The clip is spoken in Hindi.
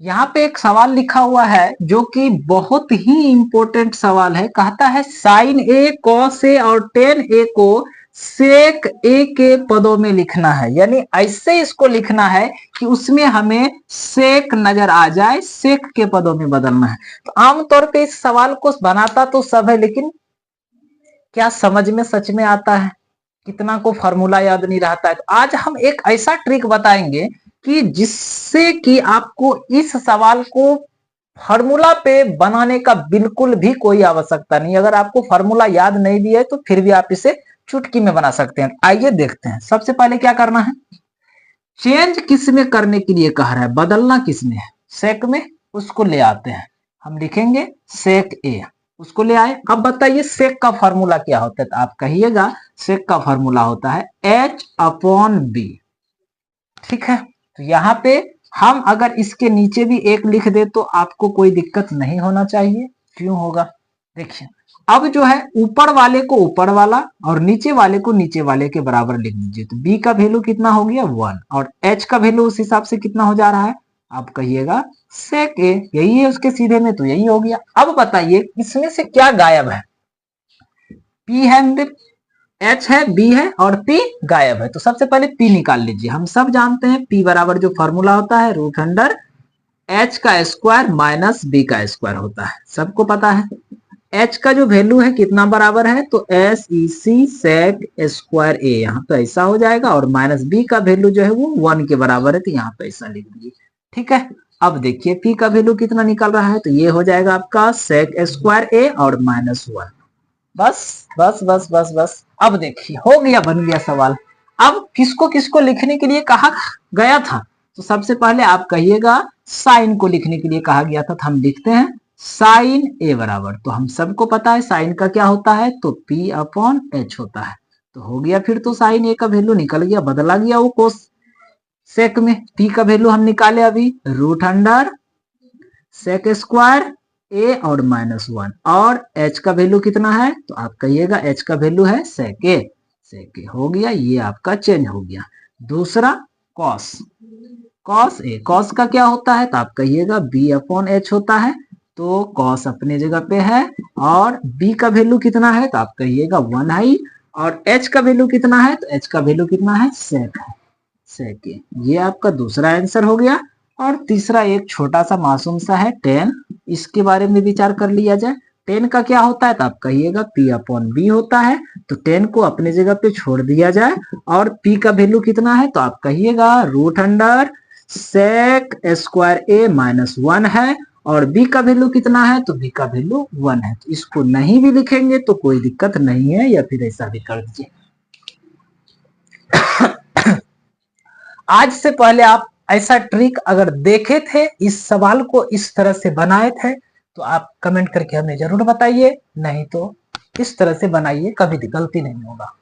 यहाँ पे एक सवाल लिखा हुआ है जो कि बहुत ही इंपॉर्टेंट सवाल है। कहता है साइन ए कॉस ए और टेन ए को सेक ए के पदों में लिखना है, यानी ऐसे इसको लिखना है कि उसमें हमें सेक नजर आ जाए, सेक के पदों में बदलना है। तो आमतौर पे इस सवाल को बनाता तो सब है, लेकिन क्या समझ में सच में आता है? कितना को फॉर्मूला याद नहीं रहता है। तो आज हम एक ऐसा ट्रिक बताएंगे कि जिससे कि आपको इस सवाल को फॉर्मूला पे बनाने का बिल्कुल भी कोई आवश्यकता नहीं। अगर आपको फॉर्मूला याद नहीं भी है तो फिर भी आप इसे चुटकी में बना सकते हैं। आइए देखते हैं। सबसे पहले क्या करना है, चेंज किस में करने के लिए कह रहा है, बदलना किस में है, सेक में। उसको ले आते हैं, हम लिखेंगे सेक ए, उसको ले आए। अब बताइए सेक का फॉर्मूला क्या होता है, तो आप कहिएगा सेक का फॉर्मूला होता है एच अपॉन बी। ठीक है, तो यहाँ पे हम अगर इसके नीचे भी एक लिख दे तो आपको कोई दिक्कत नहीं होना चाहिए। क्यों होगा, देखिए अब जो है ऊपर वाले को ऊपर वाला और नीचे वाले को नीचे वाले के बराबर लिख दीजिए। तो b का वैल्यू कितना हो गया 1 और h का वैल्यू उस हिसाब से कितना हो जा रहा है, आप कहिएगा सेक ए, यही है उसके सीधे में, तो यही हो गया। अब बताइए इसमें से क्या गायब है, p है, एच है, बी है और पी गायब है। तो सबसे पहले पी निकाल लीजिए। हम सब जानते हैं पी बराबर जो फॉर्मूला होता है रूट अंडर एच का स्क्वायर माइनस बी का स्क्वायर होता है, सबको पता है। एच का जो वैल्यू है कितना बराबर है, तो एस ई सी सेक स्क्वायर ए, यहाँ पे ऐसा हो जाएगा। और माइनस बी का वैल्यू जो है वो 1 के बराबर है, तो यहाँ पे ऐसा लिख दीजिए। ठीक है, अब देखिए पी का वैल्यू कितना निकल रहा है, तो ये हो जाएगा आपका सेक स्क्वायर ए और माइनस 1। बस बस बस बस बस, अब देखिए हो गया, बन गया सवाल। अब किसको किसको लिखने के लिए कहा गया था, तो सबसे पहले आप कहिएगा साइन को लिखने के लिए कहा गया था। तो हम लिखते हैं साइन ए बराबर, तो हम सबको पता है साइन का क्या होता है, तो p अपॉन एच होता है। तो हो गया, फिर तो साइन ए का वैल्यू निकल गया, बदला गया वो कोस सेक में। p का वैल्यू हम निकाले अभी रूट अंडर सेक स्क्वायर ए और माइनस 1, और h का वैल्यू कितना है, तो आप कहिएगा h का वैल्यू है सेक ए। सेक ए हो गया, ये आपका चेंज हो गया। दूसरा कॉस, कॉस ए, कॉस का क्या होता है, तो आप कहिएगा b अपॉन एच होता है। तो कॉस अपने जगह पे है, और b का वैल्यू कितना है, तो आप कहिएगा 1 है, और h का वैल्यू कितना है, तो h का वैल्यू कितना है, सेक है, सेक ए। ये आपका दूसरा आंसर हो गया। और तीसरा एक छोटा सा मासूम सा है 10, इसके बारे में विचार कर लिया जाए। 10 का क्या होता है, तो आप कहिएगा p अपॉन बी होता है। तो 10 को अपने जगह पे छोड़ दिया जाए, और p का वैल्यू कितना है, तो आप कहिएगा रूट अंडर सेक स्क्वायर ए माइनस 1 है, और b का वैल्यू कितना है, तो b का वैल्यू 1 है। तो इसको नहीं भी लिखेंगे तो कोई दिक्कत नहीं है, या फिर ऐसा भी कर दीजिए। आज से पहले आप ऐसा ट्रिक अगर देखे थे, इस सवाल को इस तरह से बनाए थे, तो आप कमेंट करके हमें जरूर बताइए, नहीं तो इस तरह से बनाइए, कभी गलती नहीं होगा।